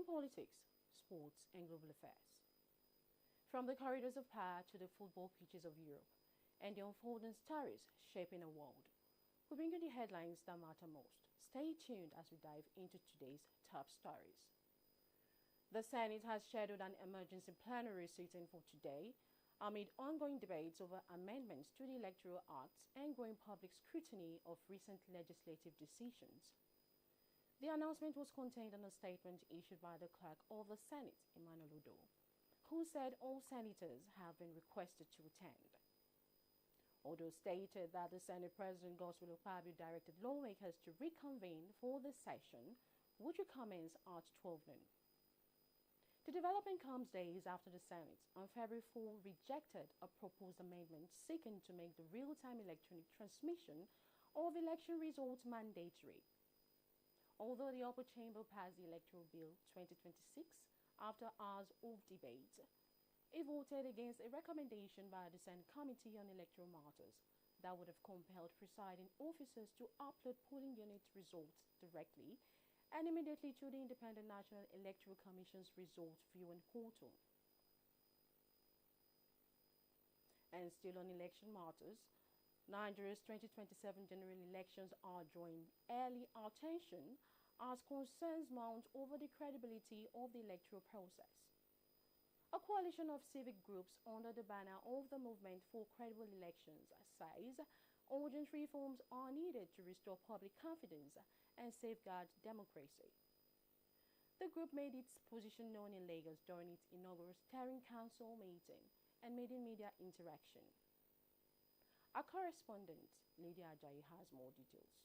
politics, sports, and global affairs. From the corridors of power to the football pitches of Europe and the unfolding stories shaping a world, we bring you the headlines that matter most. Stay tuned as we dive into today's top stories. The Senate has scheduled an emergency plenary sitting for today amid ongoing debates over amendments to the Electoral Act and growing public scrutiny of recent legislative decisions. The announcement was contained in a statement issued by the clerk of the Senate, Emmanuel Odo, who said all senators have been requested to attend. Odo stated that the Senate President Godswill Akpabio directed lawmakers to reconvene for this session, which will commence at 12 noon. The development comes days after the Senate, on February 4, rejected a proposed amendment seeking to make the real-time electronic transmission of election results mandatory. Although the upper chamber passed the Electoral Bill 2026 after hours of debate, it voted against a recommendation by the Senate Committee on Electoral Matters that would have compelled presiding officers to upload polling unit results directly and immediately to the Independent National Electoral Commission's result viewing portal. And still on election matters, Nigeria's 2027 general elections are drawing early attention as concerns mount over the credibility of the electoral process. A coalition of civic groups under the banner of the Movement for Credible Elections says urgent reforms are needed to restore public confidence and safeguard democracy. The group made its position known in Lagos during its inaugural Steering Council meeting and made media interaction. Our correspondent, Lydia Ajayi, has more details.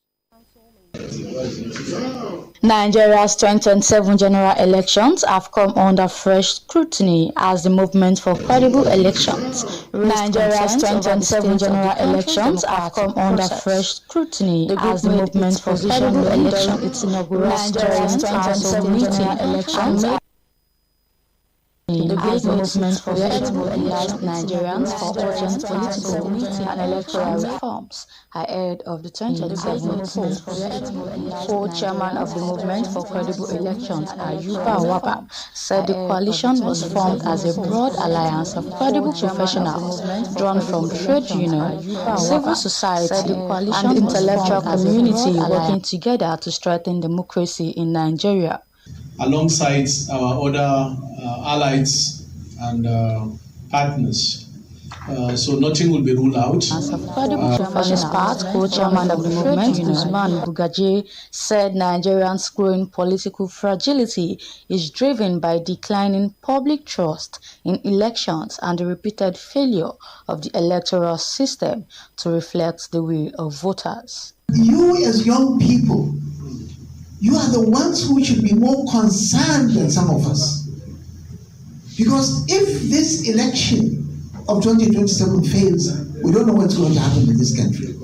Nigeria's 2027 general elections have come under fresh scrutiny as the movement for credible elections. Nigeria's 2027 general elections have come under fresh scrutiny as the movement for credible elections. Its inaugural Steering Council meeting elections. As the movement for credible elections, Nigerians for urgent political and electoral reforms ahead of the 2027 polls. Co-chairman of the movement for credible elections, Ayuba, said the coalition was formed as a broad alliance of credible professionals drawn from trade unions, civil society, and the intellectual community working together to strengthen democracy in Nigeria. Alongside our other allies and partners. So nothing will be ruled out. As a credible professionals, co-chairman of the movement, Usman Bugaje, said Nigerians' growing political fragility is driven by declining public trust in elections and the repeated failure of the electoral system to reflect the will of voters. You as young people, you are the ones who should be more concerned than some of us. Because if this election of 2027 fails, we don't know what's going to happen in this country.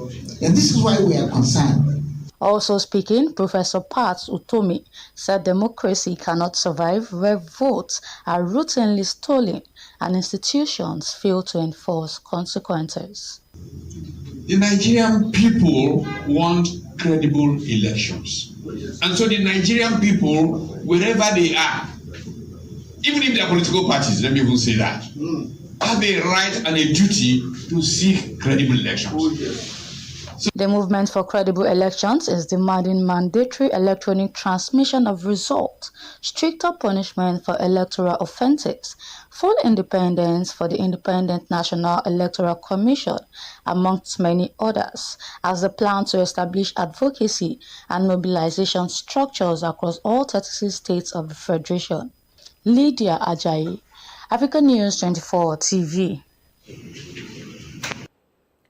And this is why we are concerned. Also speaking, Professor Pat Utomi said democracy cannot survive where votes are routinely stolen and institutions fail to enforce consequences. The Nigerian people want credible elections. And so the Nigerian people, wherever they are, even if they are political parties, let me even say that, have a right and a duty to seek credible elections. The movement for credible elections is demanding mandatory electronic transmission of results, stricter punishment for electoral offences, full independence for the Independent National Electoral Commission, amongst many others, as a plan to establish advocacy and mobilization structures across all 36 states of the Federation. Lydia Ajayi, Africa News 24 TV.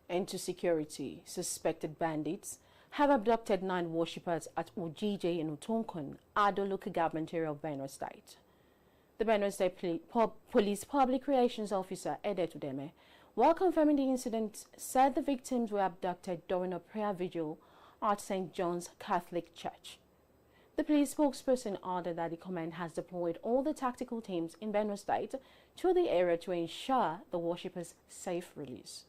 Into security, suspected bandits have abducted 9 worshippers at Ujije in Utonkon, Ado local government area of Benue State. The Benue State Police Public Relations Officer, Ede Tudeme, while confirming the incident, said the victims were abducted during a prayer vigil at St. John's Catholic Church. The police spokesperson added that the command has deployed all the tactical teams in Benue State to the area to ensure the worshippers' safe release.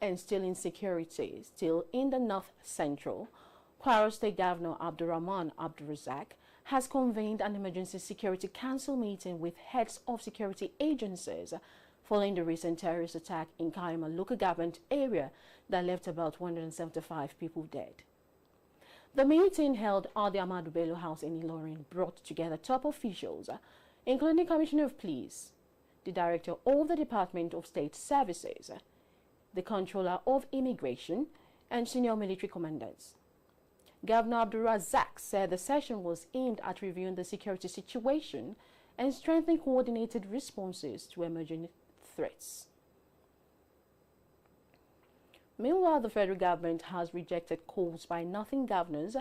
And still in security, still in the North Central, Kwara State Governor Abdurrahman Abdurrazak has convened an emergency security council meeting with heads of security agencies following the recent terrorist attack in Kaiama local government area that left about 175 people dead. The meeting held at the Ahmadu Bello House in Ilorin brought together top officials, including Commissioner of Police, the Director of the Department of State Services, the Controller of Immigration, and senior military commanders. Governor Abdul Razak said the session was aimed at reviewing the security situation and strengthening coordinated responses to emerging threats. Meanwhile, the federal government has rejected calls by northern governors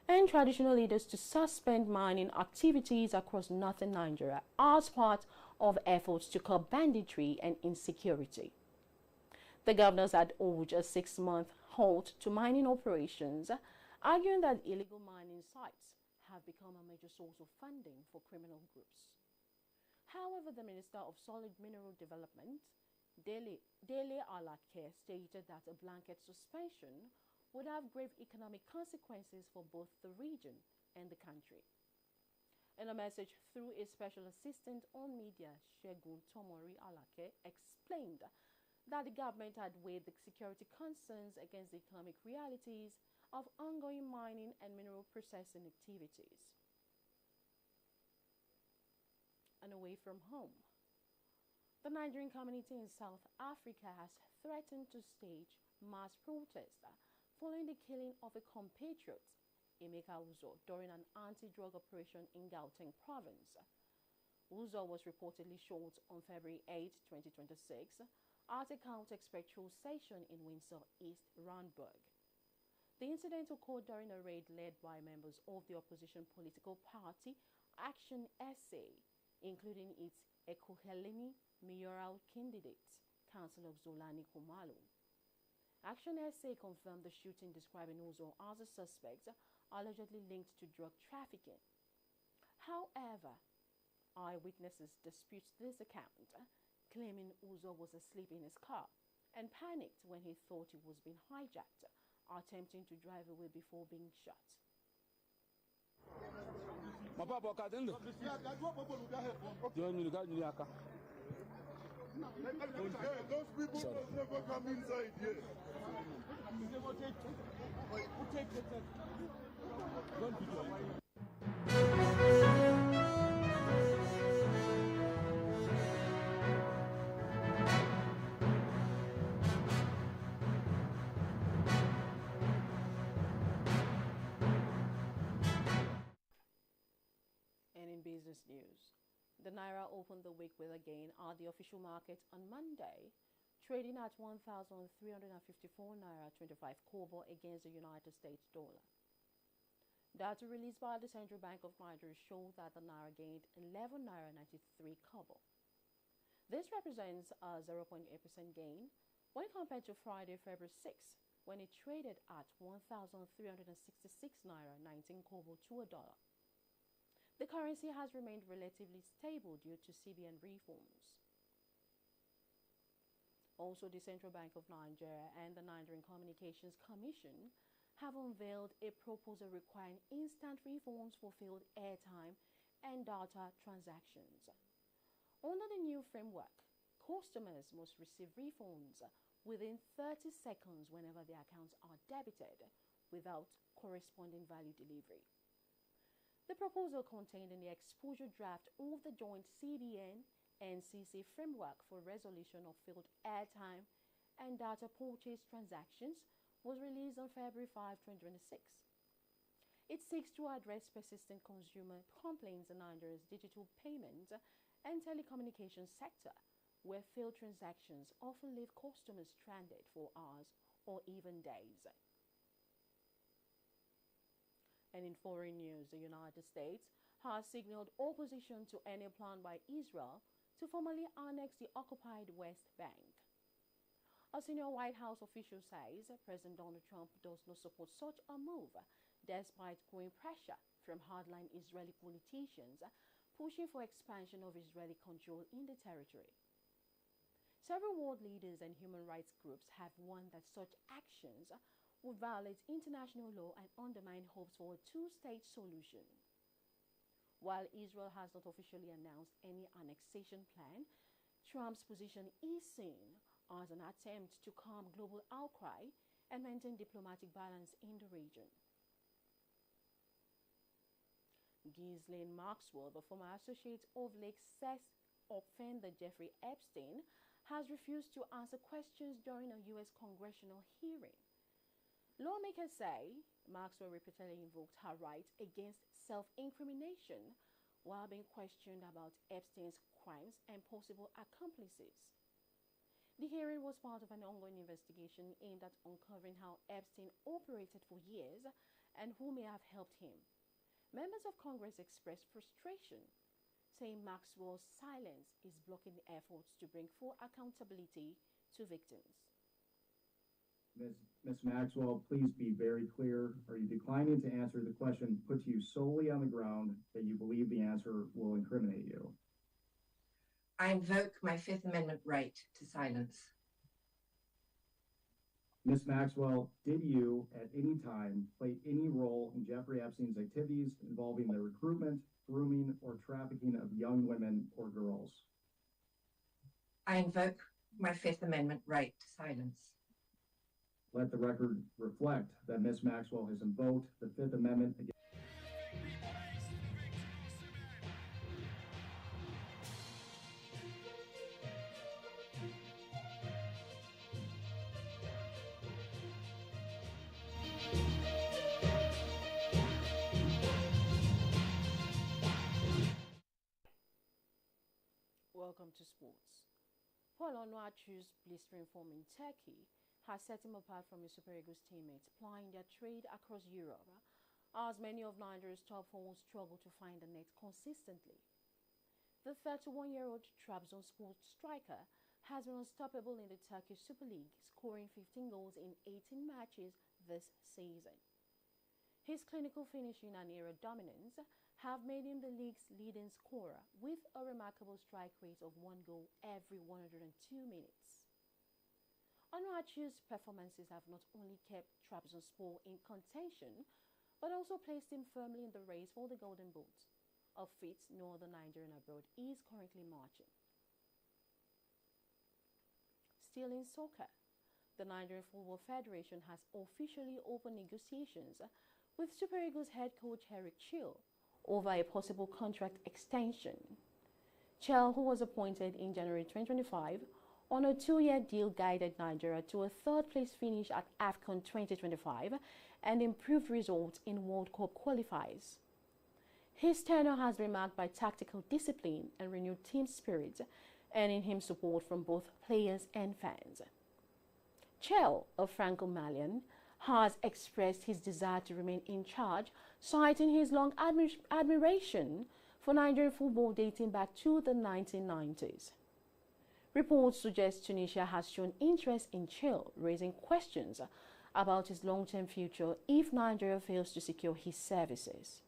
and traditional leaders to suspend mining activities across northern Nigeria as part of efforts to curb banditry and insecurity. The governors had urged a 6-month halt to mining operations, arguing that illegal mining sites have become a major source of funding for criminal groups. However, the Minister of Solid Mineral Development, Dele Alake, stated that a blanket suspension would have grave economic consequences for both the region and the country. In a message through a special assistant on media, Shegun Tomori Alake explained that the government had weighed the security concerns against the economic realities of ongoing mining and mineral processing activities. And away from home, the Nigerian community in South Africa has threatened to stage mass protests following the killing of a compatriot, Emeka Uzo, during an anti-drug operation in Gauteng province. Uzo was reportedly shot on February 8, 2026 at a Caltex petrol station in Windsor East, Randburg. The incident occurred during a raid led by members of the opposition political party Action SA, including its Ekoheleni mayoral candidate, Councillor Zolani Kumalo. Action SA confirmed the shooting, describing Uzo as a suspect allegedly linked to drug trafficking. However, eyewitnesses dispute this account, claiming Uzo was asleep in his car and panicked when he thought he was being hijacked, attempting to drive away before being shot. Those people will never come inside here. And in business news, the Naira opened the week with a gain at the official market on Monday, trading at 1,354 Naira 25 kobo against the United States dollar. Data released by the Central Bank of Nigeria showed that the Naira gained 11 Naira 93 kobo. This represents a 0.8% gain when compared to Friday, February 6, when it traded at 1,366 Naira 19 kobo to a dollar. The currency has remained relatively stable due to CBN reforms. Also, the Central Bank of Nigeria and the Nigerian Communications Commission have unveiled a proposal requiring instant refunds for failed airtime and data transactions. Under the new framework, customers must receive refunds within 30 seconds whenever their accounts are debited without corresponding value delivery. The proposal contained in the exposure draft of the joint CBN-NCC framework for resolution of failed airtime and data purchase transactions was released on February 5, 2026. It seeks to address persistent consumer complaints in Nigeria's digital payment and telecommunications sector, where failed transactions often leave customers stranded for hours or even days. And in foreign news, the United States has signaled opposition to any plan by Israel to formally annex the occupied West Bank. A senior White House official says President Donald Trump does not support such a move, despite growing pressure from hardline Israeli politicians pushing for expansion of Israeli control in the territory. Several world leaders and human rights groups have warned that such actions would violate international law and undermine hopes for a two-state solution. While Israel has not officially announced any annexation plan, Trump's position is seen as an attempt to calm global outcry and maintain diplomatic balance in the region. Ghislaine Maxwell, the former associate of late sex offender Jeffrey Epstein, has refused to answer questions during a U.S. congressional hearing. Lawmakers say Maxwell repeatedly invoked her right against self-incrimination while being questioned about Epstein's crimes and possible accomplices. The hearing was part of an ongoing investigation aimed at uncovering how Epstein operated for years and who may have helped him. Members of Congress expressed frustration, saying Maxwell's silence is blocking the efforts to bring full accountability to victims. Ms. Maxwell, please be very clear. Are you declining to answer the question put to you solely on the ground that you believe the answer will incriminate you? I invoke my Fifth Amendment right to silence. Ms. Maxwell, did you at any time play any role in Jeffrey Epstein's activities involving the recruitment, grooming, or trafficking of young women or girls? I invoke my Fifth Amendment right to silence. Let the record reflect that Ms. Maxwell has invoked the Fifth Amendment against. Welcome to sports. Paul Onuachu's blistering form in Turkey has set him apart from his Super Eagles teammates plying their trade across Europe, as many of Nigeria's top forwards struggle to find the net consistently. The 31-year-old Trabzonspor striker has been unstoppable in the Turkish Super League, scoring 15 goals in 18 matches this season. His clinical finishing and era dominance have made him the league's leading scorer, with a remarkable strike rate of 1 goal every 102 minutes. Onuachu's performances have not only kept Trabzonspor in contention, but also placed him firmly in the race for the Golden Boot, a feat no other Nigerian abroad is currently marching. Still in soccer, the Nigerian Football Federation has officially opened negotiations with Super Eagles head coach Eric Chelle over a possible contract extension. Chelle, who was appointed in January 2025, on a 2-year deal, guided Nigeria to a third-place finish at AFCON 2025 and improved results in World Cup qualifiers. His tenure has been marked by tactical discipline and renewed team spirit, earning him support from both players and fans. Chelle, a Franco-Malian, has expressed his desire to remain in charge, citing his long admiration for Nigerian football dating back to the 1990s. Reports suggest Tunisia has shown interest in Chelle, raising questions about his long-term future if Nigeria fails to secure his services.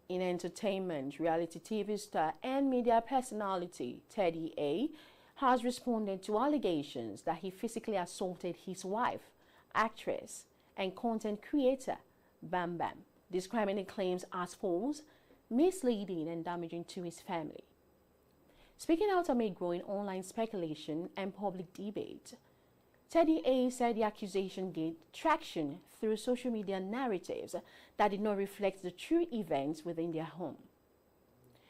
In entertainment, reality TV star and media personality Teddy A has responded to allegations that he physically assaulted his wife, actress, and content creator Bam Bam, describing the claims as false, misleading, and damaging to his family. Speaking out amid growing online speculation and public debate, Teddy A said the accusation gained traction through social media narratives that did not reflect the true events within their home.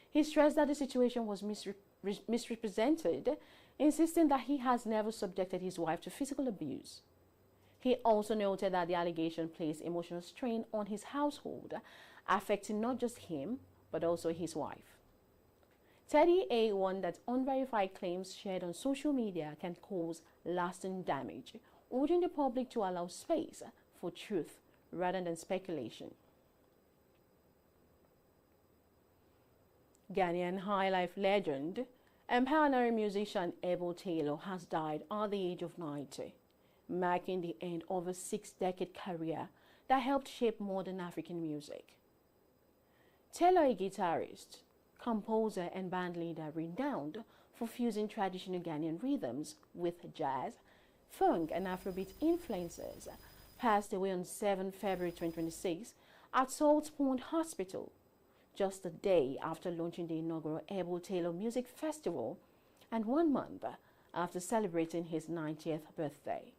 He stressed that the situation was misrepresented, insisting that he has never subjected his wife to physical abuse. He also noted that the allegation placed emotional strain on his household, affecting not just him, but also his wife. Teddy A warned that unverified claims shared on social media can cause lasting damage, urging the public to allow space for truth rather than speculation. Ghanaian high life legend and pioneer musician Abel Taylor has died at the age of 90, marking the end of a 6-decade career that helped shape modern African music. Taylor, a guitarist, composer and bandleader renowned for fusing traditional Ghanaian rhythms with jazz, funk and Afrobeat influences, passed away on 7 February 2026 at Salt Pond Hospital, just a day after launching the inaugural Abel Taylor Music Festival and 1 month after celebrating his 90th birthday.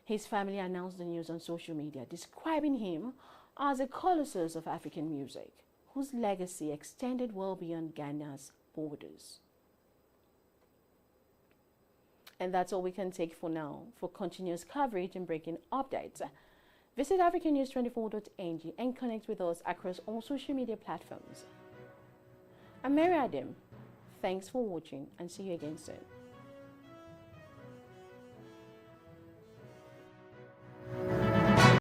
His family announced the news on social media, describing him as a colossus of African music, whose legacy extended well beyond Ghana's borders. And that's all we can take for now. For continuous coverage and breaking updates, visit africannews24.ng and connect with us across all social media platforms. I'm Mary ADIM. Thanks for watching and see you again soon.